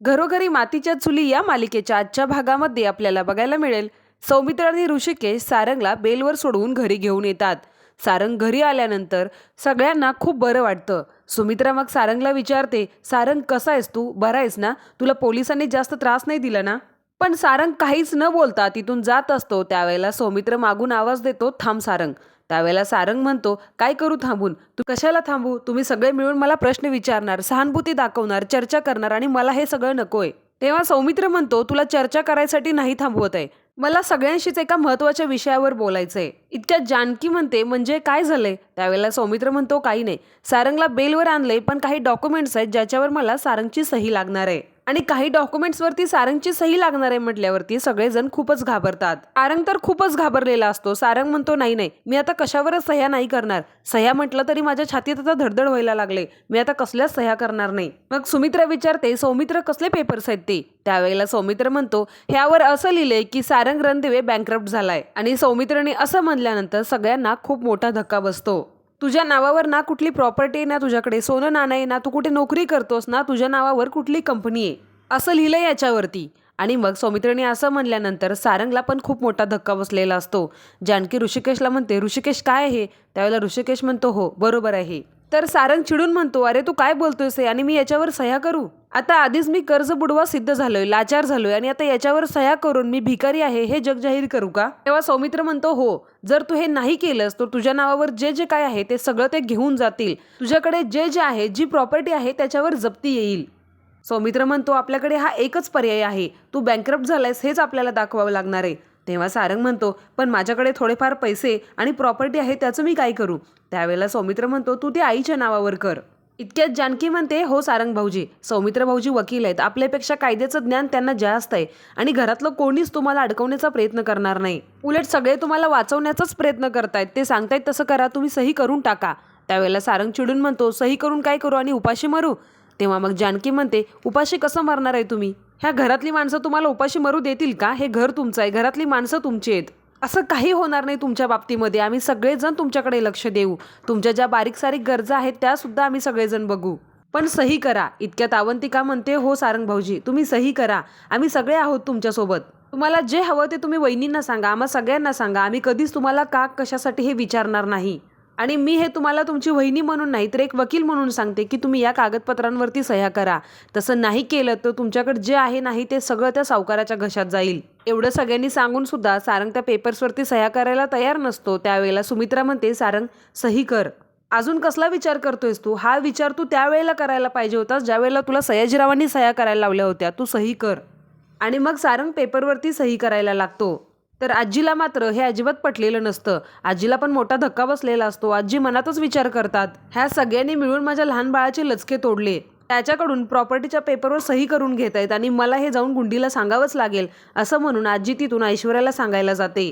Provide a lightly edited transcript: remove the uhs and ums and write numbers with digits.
घरोघरी मातीच्या चुली या मालिकेच्या आजच्या भागामध्ये आपल्याला बघायला मिळेल सौमित्र आणि ऋषिकेश सारंगला बेलवर सोडवून घरी घेऊन येतात. सारंग घरी आल्यानंतर सगळ्यांना खूप बरं वाटतं. सुमित्रा मग सारंगला विचारते, सारंग कसा आहेस तू, बरा आहेस ना, तुला पोलिसांनी जास्त त्रास नाही दिला ना? पण सारंग काहीच न बोलता तिथून जात असतो. त्यावेळेला सौमित्र मागून आवाज देतो, थांब सारंग. त्यावेळेला सारंग म्हणतो, काय करू थांबून, तू कशाला थांबू, तुम्ही सगळे मिळून मला प्रश्न विचारणार, सहानुभूती दाखवणार, चर्चा करणार आणि मला हे सगळं नकोय. तेव्हा सौमित्र म्हणतो, तुला चर्चा करायसाठी नाही थांबवत आहे, मला सगळ्यांशीच एका महत्वाच्या विषयावर बोलायचंय. इतक्यात जानकी म्हणते, म्हणजे काय झालंय? त्यावेळेला सौमित्र म्हणतो, काही नाही, सारंगला बेलवर आणलंय, पण काही डॉक्युमेंट्स आहेत ज्याच्यावर मला सारंगची सही लागणार आहे आणि काही डॉक्युमेंट्सवरती सारंगची सही लागणार आहे म्हटल्यावरती सगळेजण खूपच घाबरतात. सारंग तर खूपच घाबरलेला असतो. सारंग म्हणतो, नाही नाही, मी आता कशावरच सह्या नाही करणार, सह्या म्हटलं तरी माझ्या छातीत आता धडधड व्हायला लागले, मी आता कसल्याच सह्या करणार नाही. मग सुमित्रा विचारते, सौमित्र कसले पेपर्स आहेत ते? त्यावेळेला सौमित्र म्हणतो, ह्यावर असं लिहिलंय की सारंग रणदिवे बँकरप्ट झालाय. आणि सौमित्रने असं म्हणल्यानंतर सगळ्यांना खूप मोठा धक्का बसतो. तुझ्या नावावर ना कुठली प्रॉपर्टी आहे, ना तुझ्याकडे सोनं नाणं आहे, ना तू कुठे नोकरी करतोस, ना तुझ्या नावावर कुठली कंपनी आहे, असं लिहिलंय याच्यावरती. आणि मग सौमित्रने असं म्हणल्यानंतर सारंगला पण खूप मोठा धक्का बसलेला असतो. जानकी ऋषिकेशला म्हणते, ऋषिकेश काय आहे? त्यावेळेला ऋषिकेश म्हणतो, हो बरोबर आहे. तर सारंग चिडून म्हणतो, अरे तू काय बोलतोयस आणि मी याच्यावर सह्या करू? आता आधीच मी कर्ज बुडवा सिद्ध झालोय, लाचार झालोय, आणि आता याच्यावर सह्या करून मी भिकारी आहे हे जग जाहीर करू का? तेव्हा सौमित्र म्हणतो, हो, जर तू हे नाही केलंस तर तुझ्या नावावर जे जे काय आहे ते सगळं ते घेऊन जातील, तुझ्याकडे जे जे आहे, जी प्रॉपर्टी आहे त्याच्यावर जप्ती येईल. सौमित्र म्हणतो, आपल्याकडे हा एकच पर्याय आहे, तू बँकरप्ट झालायस हेच आपल्याला दाखवावं लागणार आहे. तेव्हा सारंग म्हणतो, पण माझ्याकडे थोडेफार पैसे आणि प्रॉपर्टी आहे, त्याचं मी काय करू? त्यावेळेला सौमित्र म्हणतो, तू ते आईच्या नावावर कर. इतक्यात जानकी म्हणते, हो सारंग भाऊजी, सौमित्र भाऊजी वकील आहेत, आपल्यापेक्षा कायद्याचं ज्ञान त्यांना जास्त आहे आणि घरातलं कोणीच तुम्हाला अडकवण्याचा प्रयत्न करणार नाही, उलट सगळे तुम्हाला वाचवण्याचाच प्रयत्न करतायत, ते सांगतायत तसं करा, तुम्ही सही करून टाका. त्यावेळेला सारंग चिडून म्हणतो, सही करून काय करू आणि उपाशी मरू? तेव्हा मग जानकी म्हणते, उपाशी कसं मरणार आहे तुम्ही? ह्या घरातली माणसं तुम्हाला उपाशी मरू देतील का? हे घर तुमचं आहे, घरातली माणसं तुमची आहेत, असं काही होणार नाही तुमच्या बाबतीमध्ये, आम्ही सगळेजण तुमच्याकडे लक्ष देऊ, तुमच्या ज्या बारीक सारीक गरजा आहेत त्या सुद्धा आम्ही सगळेजण बघू, पण सही करा. इतक्यात अवंतिका म्हणते, हो सारंग भाऊजी, तुम्ही सही करा, आम्ही सगळे आहोत तुमच्यासोबत, तुम्हाला जे हवं ते तुम्ही वहिनींना सांगा, आम्हा सगळ्यांना सांगा, आम्ही कधीच तुम्हाला का कशासाठी हे विचारणार नाही. आणि मी हे तुम्हाला तुमची वहिनी म्हणून नाही तर एक वकील म्हणून सांगते की तुम्ही या कागदपत्रांवरती सह्या करा, तसं नाही केलं तर तुमच्याकडे जे आहे नाही ते सगळं त्या सावकाराच्या घशात जाईल. एवढं सगळ्यांनी सांगून सुद्धा सारंग त्या पेपर्सवरती सह्या करायला तयार नसतो. त्यावेळेला सुमित्रा म्हणते, सारंग सही कर, अजून कसला विचार करतोयस तू? हा विचार तू त्यावेळेला करायला पाहिजे होतास ज्यावेळेला तुला सयाजीरावांनी सह्या करायला लावल्या होत्या, तू सही कर. आणि मग सारंग पेपरवरती सही करायला लागतो. तर आजीला मात्र हे अजिबात पटलेलं नसतं. आजीला पण मोठा धक्का बसलेला असतो. आजी मनातच विचार करतात, ह्या सगळ्यांनी मिळून माझ्या लहान बाळाचे लचके तोडले, त्याच्याकडून प्रॉपर्टीच्या पेपरवर सही करून घेत आहेत आणि मला हे जाऊन गुंडीला सांगावंच लागेल, असं म्हणून आजी तिथून ऐश्वर्याला सांगायला जाते.